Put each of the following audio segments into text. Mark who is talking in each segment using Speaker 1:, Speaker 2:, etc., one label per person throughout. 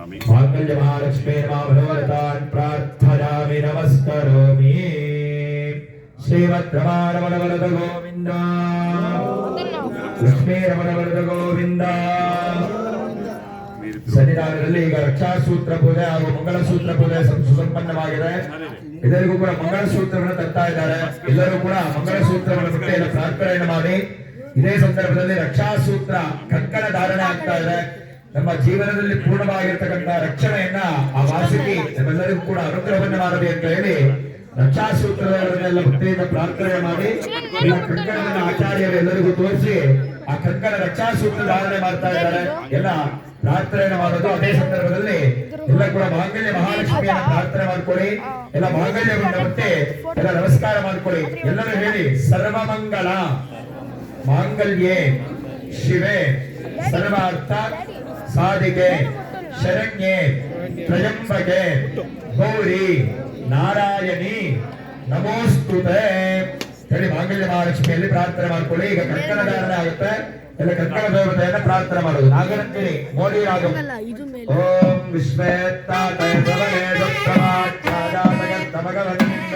Speaker 1: मांगल्य महालक्ष्मी नमः प्रार्थयामि नमस्करोमि श्रीमद्रमण वरद गोविंद लक्ष्मी रमण वरद गोविंद ಸನ್ನಿಧಾನದಲ್ಲಿ ಈಗ ರಕ್ಷಾಸೂತ್ರ ಪೂಜೆ ಹಾಗೂ ಮಂಗಳಸೂತ್ರ ಪೂಜೆ ಸುಸಂಪನ್ನವಾಗಿದೆ. ಎಲ್ಲರಿಗೂ ಕೂಡ ಮಂಗಳಸೂತ್ರವನ್ನು ತರ್ತಾ ಇದ್ದಾರೆ. ಎಲ್ಲರೂ ಕೂಡ ಮಂಗಳಸೂತ್ರವನ್ನು ಬಿಟ್ಟು ಎಲ್ಲ ಪ್ರಾರ್ಥನೆಯನ್ನು ಮಾಡಿ ಇದೇ ಸಂದರ್ಭದಲ್ಲಿ ರಕ್ಷಾಸೂತ್ರ ಕಂಕಣ ಧಾರಣೆ ಆಗ್ತಾ ಇದೆ. ನಮ್ಮ ಜೀವನದಲ್ಲಿ ಪೂರ್ಣವಾಗಿರ್ತಕ್ಕಂಥ ರಕ್ಷಣೆಯನ್ನ ಆ ವಾಸುಕಿ ನಮ್ಮೆಲ್ಲರಿಗೂ ಕೂಡ ಅನುಗ್ರಹವನ್ನು ಮಾಡಲಿ ಅಂತ ಹೇಳಿ ರಕ್ಷಾಸೂತ್ರಗಳನ್ನೆಲ್ಲ ಭಕ್ತಿಯಿಂದ ಪ್ರಾರ್ಥನೆ ಮಾಡಿ ಎಲ್ಲ ಕಂಕಣವನ್ನು ಆಚಾರ್ಯರು ಎಲ್ಲರಿಗೂ ತೋರಿಸಿ ಆ ಕಂಕಣ ರಕ್ಷಾಸೂತ್ರ ಧಾರಣೆ ಮಾಡ್ತಾ ಇದ್ದಾರೆ. ಎಲ್ಲ ಪ್ರಾರ್ಥನೆ ಮಾಡೋದು. ಅದೇ ಸಂದರ್ಭದಲ್ಲಿ ಎಲ್ಲ ಕೂಡ ಮಾಂಗಲ್ಯ ಮಹಾಲಕ್ಷ್ಮಿಯನ್ನು ಪ್ರಾರ್ಥನೆ ಮಾಡ್ಕೊಳ್ಳಿ. ಎಲ್ಲ ಮಾಂಗಲ್ಯವನ್ನು ಮತ್ತೆ ಎಲ್ಲ ನಮಸ್ಕಾರ ಮಾಡ್ಕೊಳ್ಳಿ. ಎಲ್ಲರೂ ಹೇಳಿ ಸರ್ವಮಂಗಳ ಮಾಂಗಲ್ಯೆ ಶಿವೆ ಸರ್ವಾರ್ಥ ಸಾಧಿಕೆ ಶರಣ್ಯೆ ತ್ರಯಂಬಕೆ ಗೌರಿ ನಾರಾಯಣಿ ನಮೋಸ್ತುತೆ ಹೇಳಿ ಮಾಂಗಲ್ಯ ಮಹಾಲಕ್ಷ್ಮಿಯಲ್ಲಿ ಪ್ರಾರ್ಥನೆ ಮಾಡ್ಕೊಳ್ಳಿ. ಈಗ ಕಂಕಣ ಧಾರಣೆ ಆಗುತ್ತೆ. ಎಲ್ಲ ಕಂಕಣ ದೇವತೆಯನ್ನು ಪ್ರಾರ್ಥನೆ ಮಾಡೋದು. ನಾಗರಂತಿನಿ ಮೋಡಿ ರಾಗಂ ಓಂ ವಿಶ್ವೇತ್ತಾತಯ ಪ್ರಭವೇ ದುಃಖಮಾಚ್ಛಾದಾತಯ ತಮಗವನ್ನಿಂದ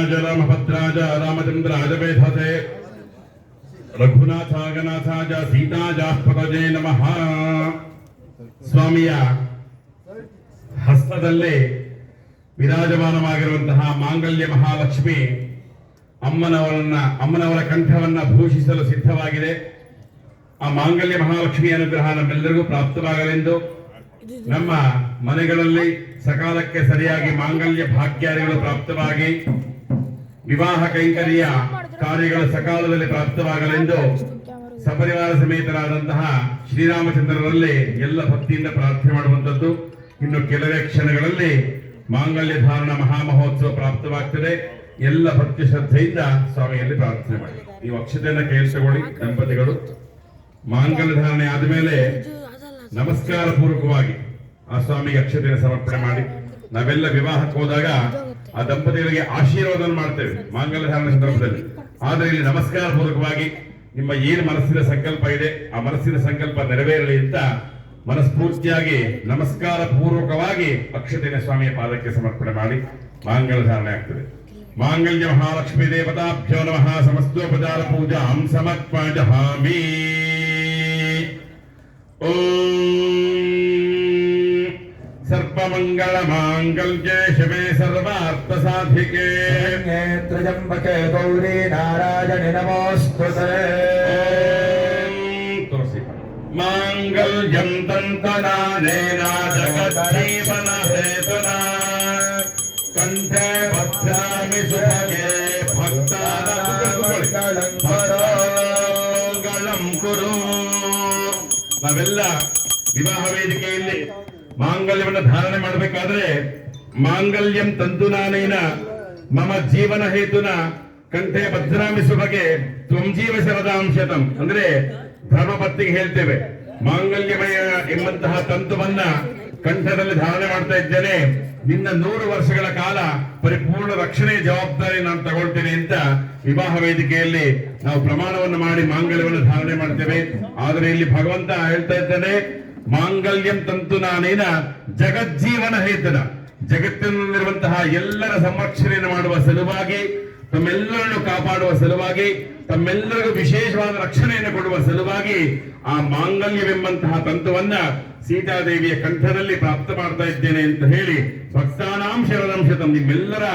Speaker 2: रामाय रामभद्राय रामचंद्राय वेधसे रघुनाथागनाथाय सीताजापदये नमः. ಸ್ವಾಮಿಯ ಹಸ್ತದಲ್ಲೇ ವಿರಾಜಮಾನವಾಗಿರುವಂತಹ ಮಾಂಗಲ್ಯ ಮಹಾಲಕ್ಷ್ಮಿ ಅಮ್ಮನವರ ಕಂಠವನ್ನ ಭೂಷಿಸಲು ಸಿದ್ಧವಾಗಿದೆ. ಆ ಮಾಂಗಲ್ಯ ಮಹಾಲಕ್ಷ್ಮಿ ಅನುಗ್ರಹ ನಮ್ಮೆಲ್ಲರಿಗೂ ಪ್ರಾಪ್ತವಾಗಲೆಂದು ನಮ್ಮ ಮನೆಗಳಲ್ಲಿ ಸಕಾಲಕ್ಕೆ ಸರಿಯಾಗಿ ಮಾಂಗಲ್ಯ ಭಾಗ್ಯಾದಿಗಳು ಪ್ರಾಪ್ತವಾಗಿ ವಿವಾಹ ಕೈಂಕರ್ಯ ಕಾರ್ಯಗಳು ಸಕಾಲದಲ್ಲಿ ಪ್ರಾಪ್ತವಾಗಲೆಂದು ಸಪರಿವಾರ ಸಮೇತರಾದಂತಹ ಶ್ರೀರಾಮಚಂದ್ರರಲ್ಲಿ ಎಲ್ಲ ಭಕ್ತಿಯಿಂದ ಪ್ರಾರ್ಥನೆ ಮಾಡುವಂತದ್ದು. ಇನ್ನು ಕೆಲವೇ ಕ್ಷಣಗಳಲ್ಲಿ ಮಾಂಗಲ್ಯ ಧಾರಣ ಮಹಾಮಹೋತ್ಸವ ಪ್ರಾಪ್ತವಾಗ್ತದೆ. ಎಲ್ಲ ಭಕ್ತಿ ಶ್ರದ್ಧೆಯಿಂದ ಸ್ವಾಮಿಯಲ್ಲಿ ಪ್ರಾರ್ಥನೆ ಮಾಡಿ. ನೀವು ಅಕ್ಷತೆಯನ್ನ ಕೇಳಿಸಿಕೊಳ್ಳಿ. ದಂಪತಿಗಳು ಮಾಂಗಲ್ಯ ಧಾರಣೆ ಆದಮೇಲೆ ನಮಸ್ಕಾರ ಪೂರ್ವಕವಾಗಿ ಆ ಸ್ವಾಮಿಗೆ ಅಕ್ಷತೆಯನ್ನು ಸಮರ್ಪಣೆ ಮಾಡಿ. ನಾವೆಲ್ಲ ವಿವಾಹಕ್ಕೆ ಹೋದಾಗ ಆ ದಂಪತಿಗಳಿಗೆ ಆಶೀರ್ವಾದ ಮಾಡ್ತೇವೆ ಮಾಂಗಲ್ಯ ಧಾರಣೆ ಸಂದರ್ಭದಲ್ಲಿ. ಆದ್ರೆ ಇಲ್ಲಿ ನಮಸ್ಕಾರ ಪೂರ್ವಕವಾಗಿ ನಿಮ್ಮ ಏನು ಮನಸ್ಸಿನ ಸಂಕಲ್ಪ ಇದೆ ಆ ಮನಸ್ಸಿನ ಸಂಕಲ್ಪ ನೆರವೇರಲಿ ಅಂತ ಮನಸ್ಫೂರ್ತಿಯಾಗಿ ನಮಸ್ಕಾರ ಪೂರ್ವಕವಾಗಿ ಅಕ್ಷತೆಯನ್ನು ಸ್ವಾಮಿಯ ಪಾದಕ್ಕೆ ಸಮರ್ಪಣೆ ಮಾಡಿ ಮಾಂಗಲ್ಯ ಧಾರಣೆ ಆಗ್ತದೆ. ಮಾಂಗಲ್ಯ ಮಹಾಲಕ್ಷ್ಮೀ ದೇವತಾಭ್ಯೋ ನಮಃ. ಸಮಸ್ತೋಪಚಾರ ಪೂಜಾಂ ಸಮರ್ಪಯಾಮಿ. ಸರ್ವಮಂಗಳ ಮಾಂಗಲ್ಯೆ ಶಿವೆ ಸರ್ವಾರ್ಥ ಸಾಧಿಕೆ
Speaker 1: ತ್ರಯಂಬಕೆ ಗೌರಿ ನಾರಾಯಣಿ ನಮೋಸ್ತುತೇ.
Speaker 2: ಮಾಂಗಲ್ಯಂ ತಂತನಾನೇನ ಜಗಜ್ಜೀವನ ಹೇತುನಾ ಕಂಠೆ ಭದ್ರಾಮಿ ಸುಭಗೆ ಭಕ್ತಾರಂ ಕುರು. ನಾವೆಲ್ಲ ವಿವಾಹ ವೇದಿಕೆಯಲ್ಲಿ ಮಾಂಗಲ್ಯವನ್ನು ಧಾರಣೆ ಮಾಡಬೇಕಾದ್ರೆ ಮಾಂಗಲ್ಯಂ ತಂತುನಾನೇನ ಮಮ ಜೀವನ ಹೇತುನ ಕಂಠೆ ಭದ್ರಾಮಿ ಸುಭಗೆ ತ್ವಂ ಜೀವ ಶರದಾಂಶತಂ. ಅಂದ್ರೆ ಧರ್ಮಪತ್ನಿಗೆ ಹೇಳ್ತೇವೆ ಮಾಂಗಲ್ಯಮಯ ಎಂಬಂತಹ ತಂತುವನ್ನ ಕಂಠದಲ್ಲಿ ಧಾರಣೆ ಮಾಡ್ತಾ ಇದ್ದೇನೆ, ನಿನ್ನ 100 ವರ್ಷಗಳ ಕಾಲ ಪರಿಪೂರ್ಣ ರಕ್ಷಣೆ ಜವಾಬ್ದಾರಿ ನಾನು ತಗೊಳ್ತೇನೆ ಅಂತ ವಿವಾಹ ವೇದಿಕೆಯಲ್ಲಿ ನಾವು ಪ್ರಮಾಣವನ್ನು ಮಾಡಿ ಮಾಂಗಲ್ಯವನ್ನು ಧಾರಣೆ ಮಾಡ್ತೇವೆ. ಆದರೆ ಇಲ್ಲಿ ಭಗವಂತ ಹೇಳ್ತಾ ಇದ್ದಾನೆ ಮಾಂಗಲ್ಯಂ ತಂತು ನಾನೇನ ಜಗಜ್ಜೀವನ ಹೇತನ. ಜಗತ್ತಿನಲ್ಲಿರುವಂತಹ ಎಲ್ಲರ ಸಂರಕ್ಷಣೆಯನ್ನು ಮಾಡುವ ಸಲುವಾಗಿ, ತಮ್ಮೆಲ್ಲರನ್ನು ಕಾಪಾಡುವ ಸಲುವಾಗಿ, ತಮ್ಮೆಲ್ಲರಿಗೂ ವಿಶೇಷವಾದ ರಕ್ಷಣೆಯನ್ನು ಕೊಡುವ ಸಲುವಾಗಿ ಆ ಮಾಂಗಲ್ಯವೆಂಬಂತಹ ತಂತುವನ್ನ ಸೀತಾದೇವಿಯ ಕಂಠದಲ್ಲಿ ಪ್ರಾಪ್ತ ಮಾಡ್ತಾ ಇದ್ದೇನೆ ಅಂತ ಹೇಳಿ ಭಕ್ತಾನಾಂ ಶರಣಂಶತಂ, ನಿಮ್ಮೆಲ್ಲರ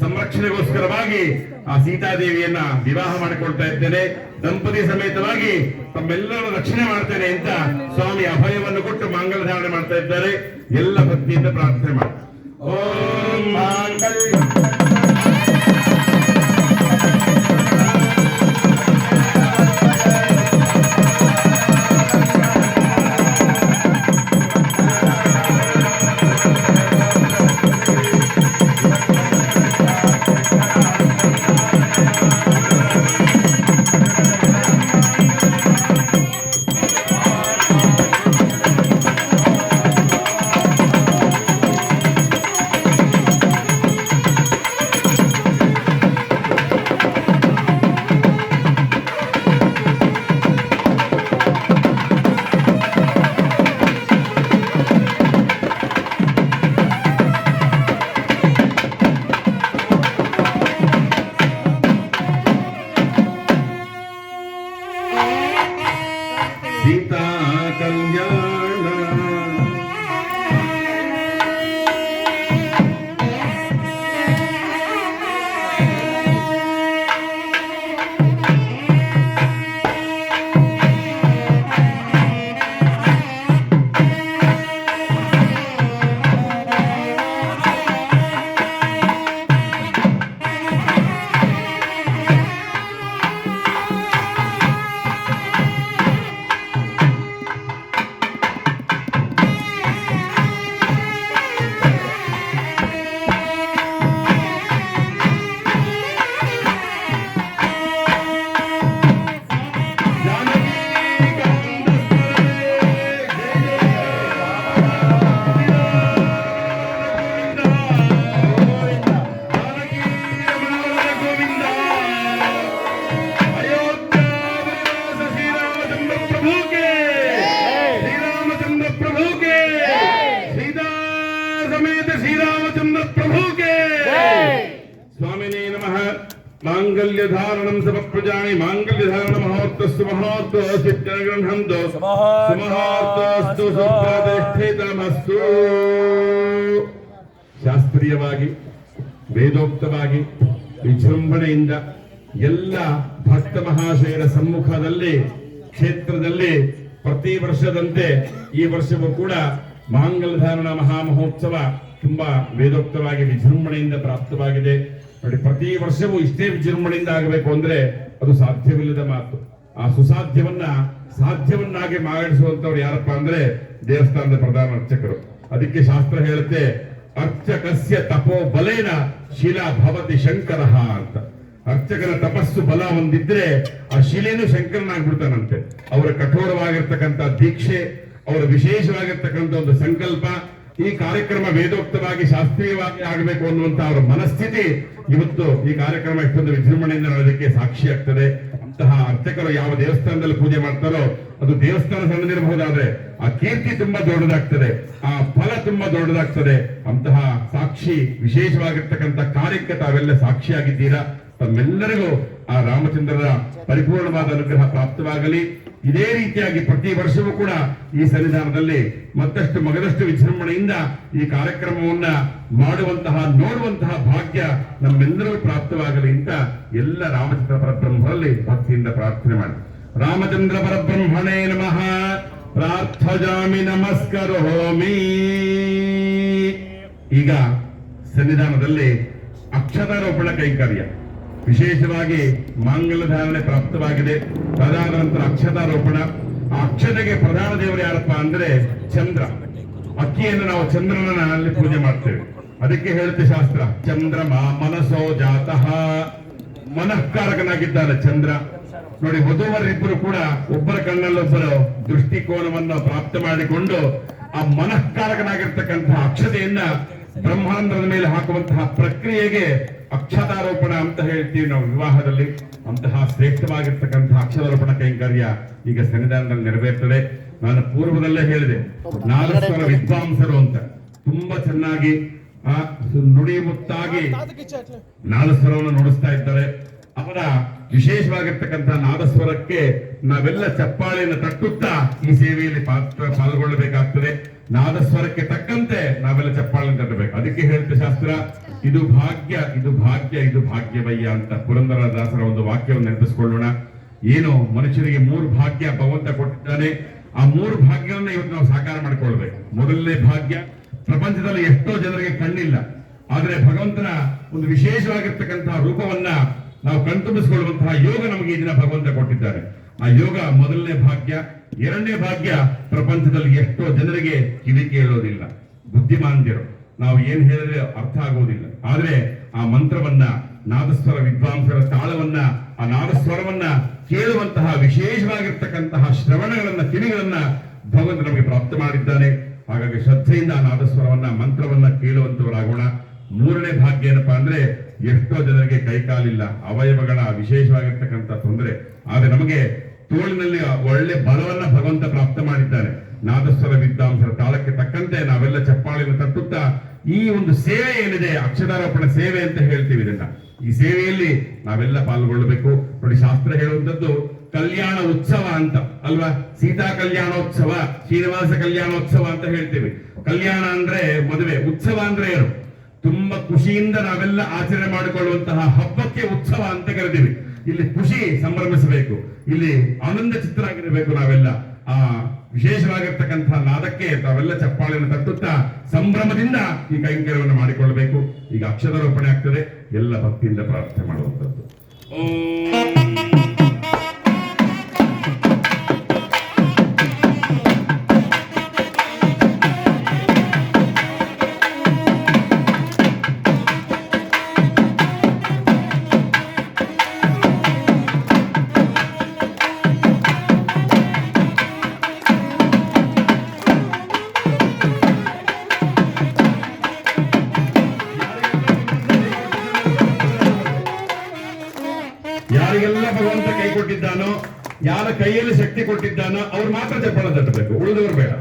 Speaker 2: ಸಂರಕ್ಷಣೆಗೋಸ್ಕರವಾಗಿ ಆ ಸೀತಾದೇವಿಯನ್ನ ವಿವಾಹ ಮಾಡಿಕೊಳ್ತಾ ಇದ್ದೇನೆ, ದಂಪತಿ ಸಮೇತವಾಗಿ ತಮ್ಮೆಲ್ಲರ ರಕ್ಷಣೆ ಮಾಡ್ತೇನೆ ಅಂತ ಸ್ವಾಮಿ ಅಭಯವನ್ನು ಕೊಟ್ಟು ಮಾಂಗಲ್ಯ ಧಾರಣೆ ಮಾಡ್ತಾ ಇದ್ದಾರೆ. ಎಲ್ಲ ಭಕ್ತಿಯಿಂದ ಪ್ರಾರ್ಥನೆ ಮಾಡಿ. ಓಂ ಮಾಂಗಲ್ಯ ಮಾಂಗಲ್ಯ ಧಾರಣಂ ಸಮಪ್ರಜಾನಿ ಮಾಂಗಲ್ಯ ಧಾರಣ ಮಹೋತ್ತಸ್ಸು ಮಹೋತ್ತಸ್ತಿತ್ಯಗೃಹಂತು ಸುಮಹೋತ್ತಸ್ತು ಸುಪ್ರತಿಷ್ಠಿತಮಸ್ತು. ಶಾಸ್ತ್ರೀಯವಾಗಿ ವೇದೋಕ್ತವಾಗಿ ವಿಜೃಂಭಣೆಯಿಂದ ಎಲ್ಲ ಭಕ್ತ ಮಹಾಶಯರ ಸಮ್ಮುಖದಲ್ಲಿ ಕ್ಷೇತ್ರದಲ್ಲಿ ಪ್ರತಿ ವರ್ಷದಂತೆ ಈ ವರ್ಷವೂ ಕೂಡ ಮಾಂಗಲ್ಯಧಾರಣ ಮಹಾಮಹೋತ್ಸವ ತುಂಬಾ ವೇದೋಕ್ತವಾಗಿ ವಿಜೃಂಭಣೆಯಿಂದ ಪ್ರಾಪ್ತವಾಗಿದೆ. ನೋಡಿ, ಪ್ರತಿ ವರ್ಷವೂ ಇಷ್ಟೇ ವಿಜೃಂಭಣೆಯಿಂದ ಆಗಬೇಕು ಅಂದ್ರೆ ಅದು ಸಾಧ್ಯವಿಲ್ಲದ ಮಾತು. ಆ ಸುಸಾಧ್ಯವನ್ನ ಸಾಧ್ಯವನ್ನಾಗಿ ಮಾಡಿಸುವಂತವ್ರು ಯಾರಪ್ಪ ಅಂದ್ರೆ ದೇವಸ್ಥಾನದ ಪ್ರಧಾನ ಅರ್ಚಕರು. ಅದಕ್ಕೆ ಶಾಸ್ತ್ರ ಹೇಳುತ್ತೆ, ಅರ್ಚಕಸ್ಯ ತಪೋ ಬಲೇನ ಶಿಲಾ ಭವತಿ ಶಂಕರ ಅಂತ. ಅರ್ಚಕನ ತಪಸ್ಸು ಬಲ ಒಂದಿದ್ರೆ ಆ ಶಿಲೆನೂ ಶಂಕರನಾಗ್ಬಿಡ್ತಾನಂತೆ. ಅವರ ಕಠೋರವಾಗಿರ್ತಕ್ಕಂಥ ದೀಕ್ಷೆ, ಅವರ ವಿಶೇಷವಾಗಿರ್ತಕ್ಕಂಥ ಒಂದು ಸಂಕಲ್ಪ, ಈ ಕಾರ್ಯಕ್ರಮ ವೇದೋಕ್ತವಾಗಿ ಶಾಸ್ತ್ರೀಯವಾಗಿ ಆಗಬೇಕು ಅನ್ನುವಂತ ಅವರ ಮನಸ್ಥಿತಿ ಇವತ್ತು ಈ ಕಾರ್ಯಕ್ರಮ ಇಷ್ಟೊಂದು ವಿಜೃಂಭಣೆಯಿಂದ ನಡೆಯೋದಕ್ಕೆ ಸಾಕ್ಷಿ ಆಗ್ತದೆ. ಅಂತಹ ಅರ್ಚಕರು ಯಾವ ದೇವಸ್ಥಾನದಲ್ಲಿ ಪೂಜೆ ಮಾಡ್ತಾರೋ ಅದು ದೇವಸ್ಥಾನ ಸಣ್ಣದಿರಬಹುದಾದ್ರೆ ಆ ಕೀರ್ತಿ ತುಂಬಾ ದೊಡ್ಡದಾಗ್ತದೆ, ಆ ಫಲ ತುಂಬಾ ದೊಡ್ಡದಾಗ್ತದೆ. ಅಂತಹ ಸಾಕ್ಷಿ ವಿಶೇಷವಾಗಿರ್ತಕ್ಕಂಥ ಕಾರ್ಯಕ್ಕೆ ತಾವೆಲ್ಲ ಸಾಕ್ಷಿಯಾಗಿದ್ದೀರಾ. ತಮ್ಮೆಲ್ಲರಿಗೂ ಆ ರಾಮಚಂದ್ರರ ಪರಿಪೂರ್ಣವಾದ ಅನುಗ್ರಹ ಪ್ರಾಪ್ತವಾಗಲಿ. ಇದೇ ರೀತಿಯಾಗಿ ಪ್ರತಿ ವರ್ಷವೂ ಕೂಡ ಈ ಸನ್ನಿಧಾನದಲ್ಲಿ ಮತ್ತಷ್ಟು ಮಗದಷ್ಟು ವಿಜೃಂಭಣೆಯಿಂದ ಈ ಕಾರ್ಯಕ್ರಮವನ್ನ ಮಾಡುವಂತಹ ನೋಡುವಂತಹ ಭಾಗ್ಯ ನಮ್ಮೆಲ್ಲರಿಗೂ ಪ್ರಾಪ್ತವಾಗಲಿ ಅಂತ ಎಲ್ಲ ರಾಮಚಂದ್ರ ಪರಬ್ರಹ್ಮರಲ್ಲಿ ಭಕ್ತಿಯಿಂದ ಪ್ರಾರ್ಥನೆ ಮಾಡಿ. ರಾಮಚಂದ್ರ ಪರಬ್ರಹ್ಮಣೇ ನಮಃ. ಪ್ರಾರ್ಥಜಾಮಿ ನಮಸ್ಕರೋಮಿ. ಈಗ ಸನ್ನಿಧಾನದಲ್ಲಿ ಅಕ್ಷತಾರೋಪಣ ಕೈಂಕರ್ಯ ವಿಶೇಷವಾಗಿ ಮಾಂಗಲ್ಯ ಧಾರಣೆ ಪ್ರಾಪ್ತವಾಗಿದೆ. ಅದಾದ ನಂತರ ಅಕ್ಷತಾರೋಪಣ. ಆ ಅಕ್ಷತೆಗೆ ಪ್ರಧಾನ ದೇವರು ಯಾರಪ್ಪ ಅಂದ್ರೆ ಚಂದ್ರ. ಅಕ್ಕಿಯನ್ನು ನಾವು ಚಂದ್ರನ ಅಲ್ಲಿ ಪೂಜೆ ಮಾಡ್ತೇವೆ. ಅದಕ್ಕೆ ಹೇಳುತ್ತೆ ಶಾಸ್ತ್ರ, ಚಂದ್ರಮ ಮನಸೋ ಜಾತಃ. ಮನಃಕಾರಕನಾಗಿದ್ದಾನೆ ಚಂದ್ರ. ನೋಡಿ, ವಧುವರಿಬ್ಬರು ಕೂಡ ಒಬ್ಬರ ಕಣ್ಣಲ್ಲೊಬ್ಬರು ದೃಷ್ಟಿಕೋನವನ್ನು ಪ್ರಾಪ್ತ ಮಾಡಿಕೊಂಡು ಆ ಮನಃಕಾರಕನಾಗಿರ್ತಕ್ಕಂತಹ ಅಕ್ಷತೆಯನ್ನ ಬ್ರಹ್ಮಾಂಡದ ಮೇಲೆ ಹಾಕುವಂತಹ ಪ್ರಕ್ರಿಯೆಗೆ ಅಕ್ಷತಾರೋಪಣ ಅಂತ ಹೇಳ್ತೀವಿ ನಾವು ವಿವಾಹದಲ್ಲಿ. ಅಂತಹ ಶ್ರೇಷ್ಠವಾಗಿರ್ತಕ್ಕಂತಹ ಅಕ್ಷತಾರೋಪಣ ಕೈಂಕರ್ಯ ಈಗ ಸನ್ನಿಧಾನದಲ್ಲಿ ನೆರವೇರ್ತದೆ. ನಾನು ಪೂರ್ವದಲ್ಲೇ ಹೇಳಿದೆ, ನಾದಸ್ವರ ವಿದ್ವಾಂಸರು ಅಂತ ತುಂಬಾ ಚೆನ್ನಾಗಿ ನುಡಿ ಮುತ್ತಾಗಿ ನಾದಸ್ವರವನ್ನು ನುಡಿಸ್ತಾ ಇದ್ದಾರೆ. ಅವರ ವಿಶೇಷವಾಗಿರ್ತಕ್ಕಂತಹ ನಾದಸ್ವರಕ್ಕೆ ನಾವೆಲ್ಲ ಚಪ್ಪಾಳೆಯನ್ನು ತಟ್ಟುತ್ತಾ ಈ ಸೇವೆಯಲ್ಲಿ ಪಾಲ್ಗೊಳ್ಳಬೇಕಾಗ್ತದೆ. ನಾದಸ್ವರಕ್ಕೆ ತಕ್ಕಂತೆ ನಾವೆಲ್ಲ ಚಪ್ಪಾಳೆಯನ್ನು ತಟ್ಟಬೇಕು. ಅದಕ್ಕೆ ಹೇಳುತ್ತೆ ಶಾಸ್ತ್ರ, ಇದು ಭಾಗ್ಯ, ಇದು ಭಾಗ್ಯ, ಇದು ಭಾಗ್ಯವಯ್ಯ ಅಂತ ಪುರಂದರದಾಸರ ಒಂದು ವಾಕ್ಯವನ್ನು ನೆನಪಿಸಿಕೊಳ್ಳೋಣ. ಏನು ಮನುಷ್ಯನಿಗೆ 3 ಭಾಗ್ಯ ಭಗವಂತ ಕೊಟ್ಟಿದ್ದಾನೆ. ಆ 3 ಭಾಗ್ಯವನ್ನ ಇವತ್ತು ನಾವು ಸಾಕಾರ ಮಾಡಿಕೊಳ್ಬೇಕು. ಮೊದಲನೇ ಭಾಗ್ಯ, ಪ್ರಪಂಚದಲ್ಲಿ ಎಷ್ಟೋ ಜನರಿಗೆ ಕಣ್ಣಿಲ್ಲ, ಆದ್ರೆ ಭಗವಂತನ ಒಂದು ವಿಶೇಷವಾಗಿರ್ತಕ್ಕಂತಹ ರೂಪವನ್ನ ನಾವು ಕಣ್ತುಂಬಿಸಿಕೊಳ್ಳುವಂತಹ ಯೋಗ ನಮಗೆ ಈ ದಿನ ಭಗವಂತ ಕೊಟ್ಟಿದ್ದಾರೆ. ಆ ಯೋಗ ಮೊದಲನೇ ಭಾಗ್ಯ. ಎರಡನೇ ಭಾಗ್ಯ, ಪ್ರಪಂಚದಲ್ಲಿ ಎಷ್ಟೋ ಜನರಿಗೆ ಕಿವಿ ಕೇಳೋದಿಲ್ಲ, ಬುದ್ಧಿಮಾಂದ್ಯರು, ನಾವು ಏನ್ ಹೇಳಿದ್ರೆ ಅರ್ಥ ಆಗೋದಿಲ್ಲ. ಆದ್ರೆ ಆ ಮಂತ್ರವನ್ನ, ನಾದಸ್ವರ ವಿದ್ವಾಂಸರ ತಾಳವನ್ನ, ಆ ನಾದಸ್ವರವನ್ನ ಕೇಳುವಂತಹ ವಿಶೇಷವಾಗಿರ್ತಕ್ಕಂತಹ ಶ್ರವಣಗಳನ್ನ, ಕಿವಿಗಳನ್ನ ಭಗವಂತ ನಮಗೆ ಪ್ರಾಪ್ತ ಮಾಡಿದ್ದಾನೆ. ಹಾಗಾಗಿ ಶ್ರದ್ಧೆಯಿಂದ ಆ ನಾದಸ್ವರವನ್ನ, ಮಂತ್ರವನ್ನ ಕೇಳುವಂತವರಾಗೋಣ. ಮೂರನೇ ಭಾಗ್ಯ ಏನಪ್ಪಾ ಅಂದ್ರೆ, ಎಷ್ಟೋ ಜನರಿಗೆ ಕೈಕಾಲಿಲ್ಲ, ಅವಯವಗಳ ವಿಶೇಷವಾಗಿರ್ತಕ್ಕಂಥ ತೊಂದರೆ, ಆದ್ರೆ ನಮಗೆ ತೋಳಿನಲ್ಲಿ ಒಳ್ಳೆ ಬಲವನ್ನ ಭಗವಂತ ಪ್ರಾಪ್ತ ಮಾಡಿದ್ದಾನೆ. ನಾದಸ್ವರ ವಿದ್ವಾಂಸರ ತಾಳಕ್ಕೆ ತಕ್ಕಂತೆ ನಾವೆಲ್ಲ ಚಪ್ಪಾಳೆಯನ್ನು ತಟ್ಟುತ್ತಾ ಈ ಒಂದು ಸೇವೆ ಏನಿದೆ, ಅಕ್ಷತಾರೋಪಣ ಸೇವೆ ಅಂತ ಹೇಳ್ತೀವಿ ಇದನ್ನ, ಈ ಸೇವೆಯಲ್ಲಿ ನಾವೆಲ್ಲ ಪಾಲ್ಗೊಳ್ಳಬೇಕು. ನೋಡಿ, ಶಾಸ್ತ್ರ ಹೇಳುವಂತದ್ದು ಕಲ್ಯಾಣ ಉತ್ಸವ ಅಂತ ಅಲ್ವಾ. ಸೀತಾ ಕಲ್ಯಾಣೋತ್ಸವ, ಶ್ರೀನಿವಾಸ ಕಲ್ಯಾಣೋತ್ಸವ ಅಂತ ಹೇಳ್ತೀವಿ. ಕಲ್ಯಾಣ ಅಂದ್ರೆ ಮದುವೆ, ಉತ್ಸವ ಅಂದ್ರೆ ಏನು, ತುಂಬಾ ಖುಷಿಯಿಂದ ನಾವೆಲ್ಲ ಆಚರಣೆ ಮಾಡಿಕೊಳ್ಳುವಂತಹ ಹಬ್ಬಕ್ಕೆ ಉತ್ಸವ ಅಂತ ಕರಿತೀವಿ. ಇಲ್ಲಿ ಖುಷಿ ಸಂಭ್ರಮಿಸಬೇಕು, ಇಲ್ಲಿ ಆನಂದ ಚಿತ್ತರಾಗಿರಬೇಕು. ನಾವೆಲ್ಲ ಆ ವಿಶೇಷವಾಗಿರ್ತಕ್ಕಂತಹ ನಾದಕ್ಕೆ ತಾವೆಲ್ಲ ಚಪ್ಪಾಳೆಯನ್ನು ತಟ್ಟುತ್ತಾ ಸಂಭ್ರಮದಿಂದ ಈ ಕೈಂಕರ್ಯವನ್ನು ಮಾಡಿಕೊಳ್ಳಬೇಕು. ಈಗ ಅಕ್ಷತಾರೋಪಣೆ ಆಗ್ತದೆ, ಎಲ್ಲ ಭಕ್ತಿಯಿಂದ ಪ್ರಾರ್ಥನೆ ಮಾಡುವಂಥದ್ದು. ಯಾರಿಗೆಲ್ಲ ಭಗವಂತ ಕೈ ಕೊಟ್ಟಿದ್ದಾನೋ, ಯಾರ ಕೈಯಲ್ಲಿ ಶಕ್ತಿ ಕೊಟ್ಟಿದ್ದಾನೋ ಅವ್ರು ಮಾತ್ರ ಚಪ್ಪಾಳೆ ತಟ್ಟಬೇಕು, ಉಳಿದವರು ಬೇಡ.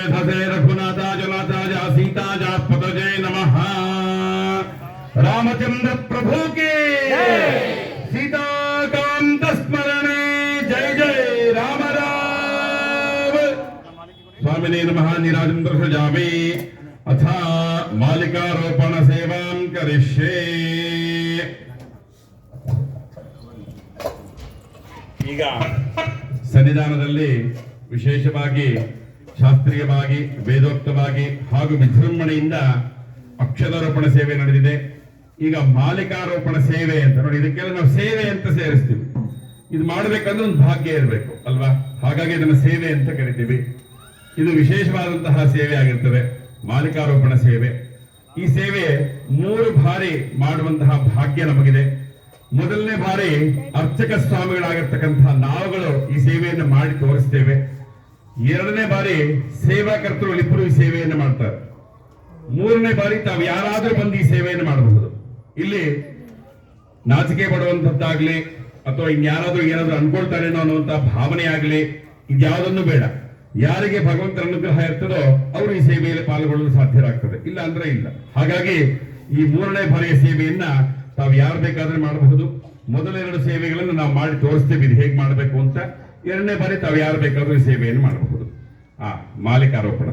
Speaker 2: ಮೇಧಸೇ ರಘುನಾಥಾಯ ನಾಥಾಯ ಸೀತಾಯ ಪದಜೇ ನಮಃ. ರಾಮಚಂದ್ರ ಪ್ರಭು ಕೇ ಸೀತಾಕಾಂತ ಸ್ಮರಣೆ. ಜಯ ಜಯ ರಾಮ ರಾಮ. ಸ್ವಾಮಿನೇ ನಮಃ. ನೀರಾಜಂ ದರ್ಶಯಾಮಿ. ಅಥ ಮಾಲಿಕಾರೋಪಣ ಸೇವಾಂ ಕರಿಷ್ಯೆ. ಈಗ ಸನ್ನಿಧಾನದಲ್ಲಿ ವಿಶೇಷವಾಗಿ ಶಾಸ್ತ್ರೀಯವಾಗಿ ವೇದೋಕ್ತವಾಗಿ ಹಾಗೂ ವಿಜೃಂಭಣೆಯಿಂದ ಅಕ್ಷರಾರೋಪಣ ಸೇವೆ ನಡೆದಿದೆ. ಈಗ ಮಾಲಿಕಾರೋಪಣ ಸೇವೆ ಅಂತ ನೋಡಿ, ಇದಕ್ಕೆಲ್ಲ ನಾವು ಸೇವೆ ಅಂತ ಸೇರಿಸ್ತೀವಿ. ಇದು ಮಾಡಬೇಕಂದ್ರೆ ಒಂದು ಭಾಗ್ಯ ಇರಬೇಕು ಅಲ್ವಾ, ಹಾಗಾಗಿ ಇದನ್ನು ಸೇವೆ ಅಂತ ಕರಿತೀವಿ. ಇದು ವಿಶೇಷವಾದಂತಹ ಸೇವೆ ಆಗಿರ್ತದೆ ಮಾಲಿಕಾರೋಪಣ ಸೇವೆ. ಈ ಸೇವೆ 3 ಬಾರಿ ಮಾಡುವಂತಹ ಭಾಗ್ಯ ನಮಗಿದೆ. ಮೊದಲನೇ ಬಾರಿ ಅರ್ಚಕ ಸ್ವಾಮಿಗಳಾಗಿರ್ತಕ್ಕಂತಹ ನಾವುಗಳು ಈ ಸೇವೆಯನ್ನು ಮಾಡಿ ತೋರಿಸ್ತೇವೆ. 2ನೇ ಬಾರಿ ಸೇವಾಕರ್ತರು ಇಬ್ಬರು ಈ ಸೇವೆಯನ್ನು ಮಾಡ್ತಾರೆ. 3ನೇ ಬಾರಿ ತಾವು ಯಾರಾದ್ರೂ ಬಂದು ಈ ಸೇವೆಯನ್ನು ಮಾಡಬಹುದು. ಇಲ್ಲಿ ನಾಚಿಕೆ ಪಡುವಂತದ್ದಾಗ್ಲಿ ಅಥವಾ ಇನ್ಯಾರಾದ್ರೂ ಏನಾದ್ರೂ ಅನ್ಕೊಳ್ತಾರೇನೋ ಅನ್ನುವಂತ ಭಾವನೆ ಆಗ್ಲಿ ಇದ್ಯಾವುದನ್ನು ಬೇಡ. ಯಾರಿಗೆ ಭಗವಂತನ ಅನುಗ್ರಹ ಇರ್ತದೋ ಅವರು ಈ ಸೇವೆಯಲ್ಲಿ ಪಾಲ್ಗೊಳ್ಳಲು ಸಾಧ್ಯರಾಗ್ತದೆ, ಇಲ್ಲ ಅಂದ್ರೆ ಇಲ್ಲ. ಹಾಗಾಗಿ ಈ 3ನೇ ಬಾರಿಯ ಸೇವೆಯನ್ನ ತಾವು ಯಾರು ಬೇಕಾದ್ರೆ ಮಾಡಬಹುದು. ಮೊದಲ 2 ಸೇವೆಗಳನ್ನು ನಾವು ಮಾಡಿ ತೋರಿಸ್ತೇವೆ ಇದು ಹೇಗೆ ಮಾಡಬೇಕು ಅಂತ. 2ನೇ ಬಾರಿ ತಾವು ಯಾರು ಬೇಕಾದ್ರೂ ಈ ಸೇವೆಯನ್ನು ಮಾಡಬಹುದು. ಮಾಲಿಕಾರೋಪಣ.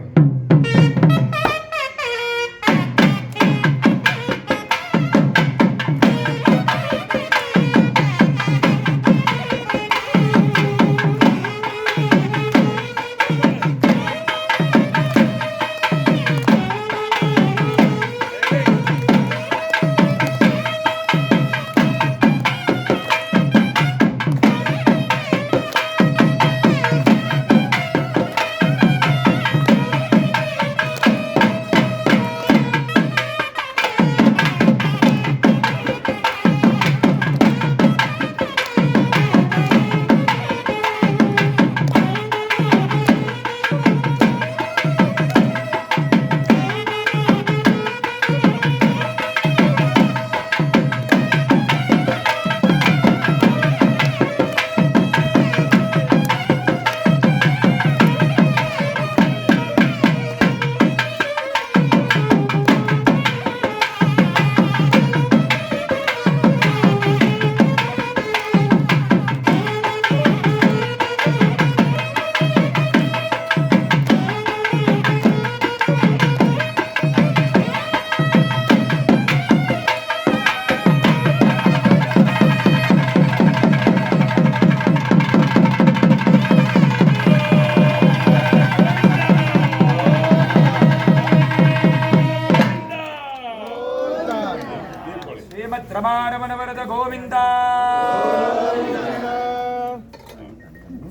Speaker 3: ರಮಾರಮಣವರದ ಗೋವಿಂದ.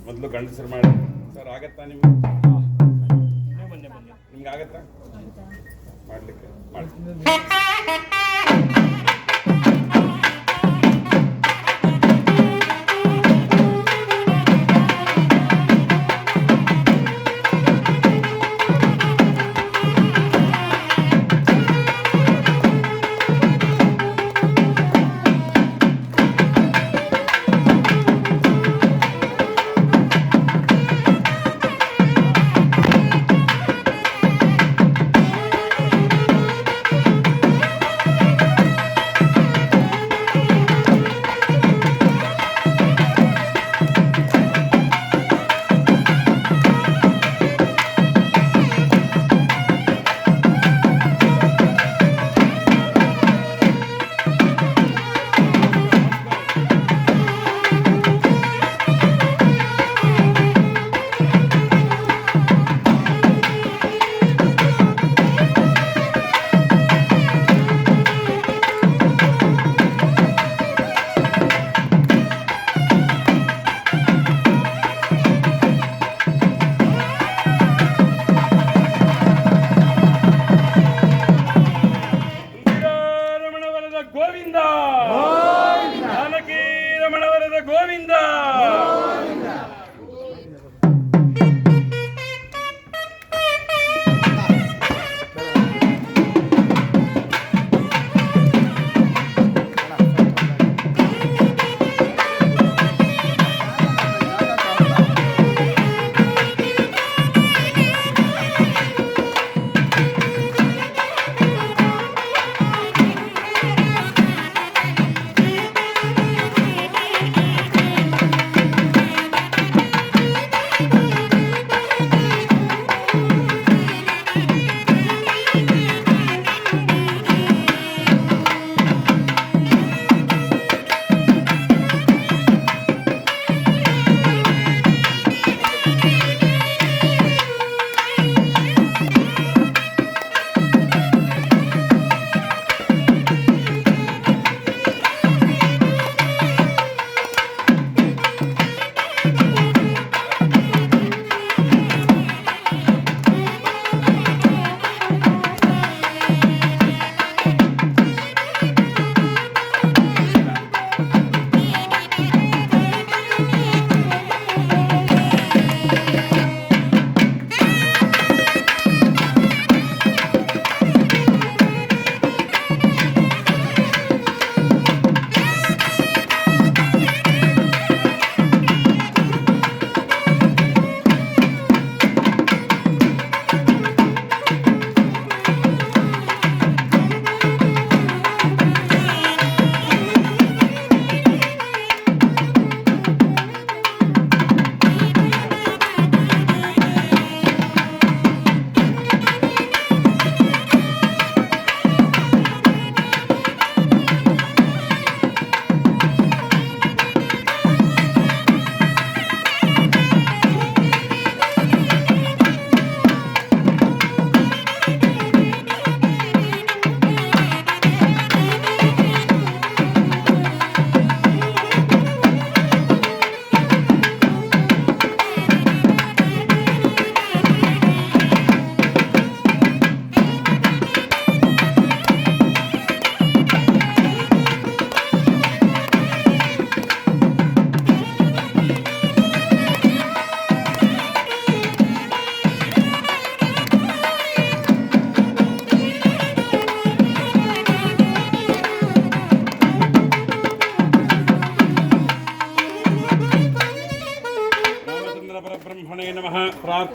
Speaker 2: ಮೊದಲು ಗಂಡಸರು ಮಾಡಿ ಸರ್. ಆಗತ್ತಾ ನೀವು ನಿಮ್ಗೆ ಆಗತ್ತಾ ಮಾಡ್ಲಿಕ್ಕೆ?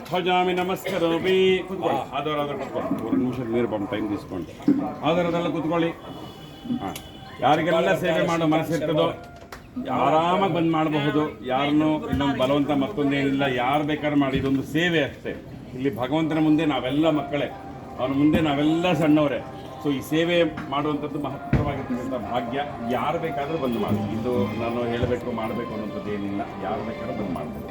Speaker 3: ధ్వజామి నమస్కరోమి. ఆధారాలు కూತ್ಕೊಳ್ಳಿ. 2 ನಿಮಿಷ ನೀರು ಬಂದು ಟೈಮ್ తీసుకోండి. ಆಧಾರದಲ್ಲ ಕೂತ್ಕೊಳ್ಳಿ. ಯಾರಿಗೆಲ್ಲ ಸೇವೆ ಮಾಡೋ ಮನಸ್ಸಿರ್ತದೋ ಆರಾಮಾಗಿ ಬಂದು ಮಾಡಬಹುದು. ಯಾರನ್ನೂ ಇನ್ನೊಂದು ಬಲವಂತ ಮತ್ತೊಂದೇನಿಲ್ಲ. ಯಾರು ಬೇಕಾದ್ರೂ ಮಾಡಿ, ಇದೊಂದು ಸೇವೆ ಅಷ್ಟೇ. ಇಲ್ಲಿ ಭಗವಂತನ ಮುಂದೆ ನಾವೆಲ್ಲ ಮಕ್ಕಳೇ, ಅವನ ಮುಂದೆ ನಾವೆಲ್ಲ ಸಣ್ಣವರೇ. ಸೊ ಈ ಸೇವೆ ಮಾಡುವಂಥದ್ದು ಮಹತ್ತರವಾಗಿರ್ತಕ್ಕಂಥ ಭಾಗ್ಯ. ಯಾರು ಬೇಕಾದರೂ ಬಂದು ಮಾಡಿ. ಇದು ನಾನು ಹೇಳಬೇಕು ಮಾಡಬೇಕು ಅನ್ನೋಂಥದ್ದು ಏನಿಲ್ಲ. ಯಾರು ಬೇಕಾದ್ರೂ ಬಂದು ಮಾಡಬಹುದು.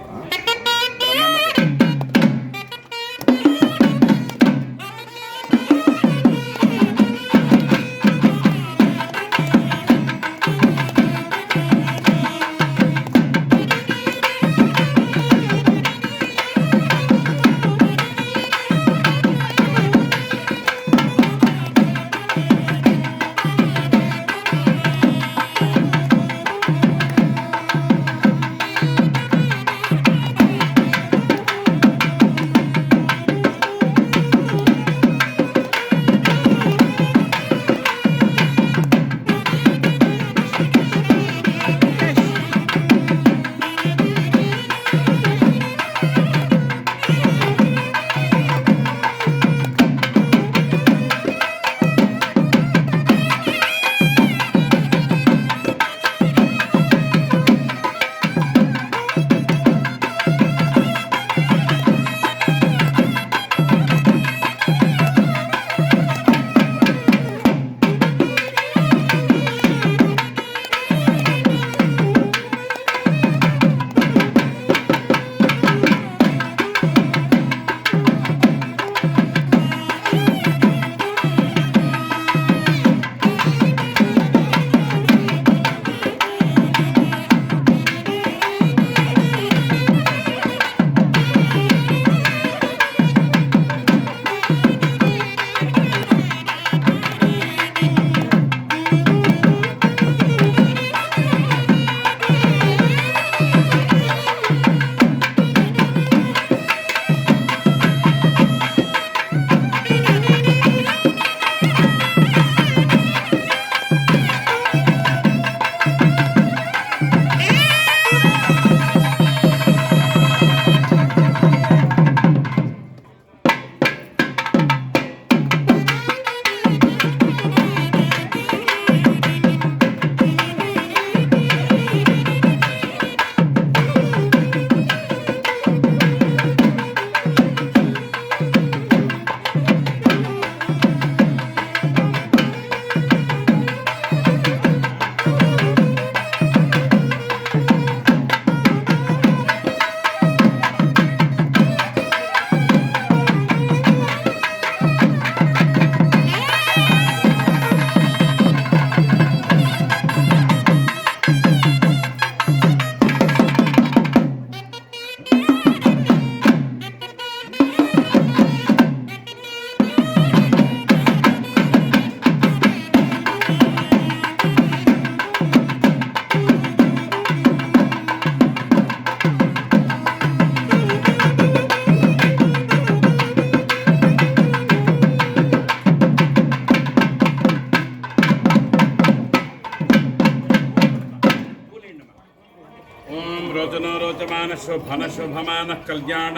Speaker 3: रोचमान शोभन शोभमान कल्याण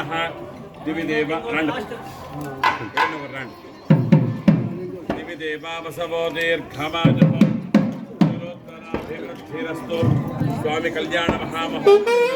Speaker 3: दिविदेव दिविदेवा वसवो दीर्घमायुः स्वामी कल्याण महामहोत्सव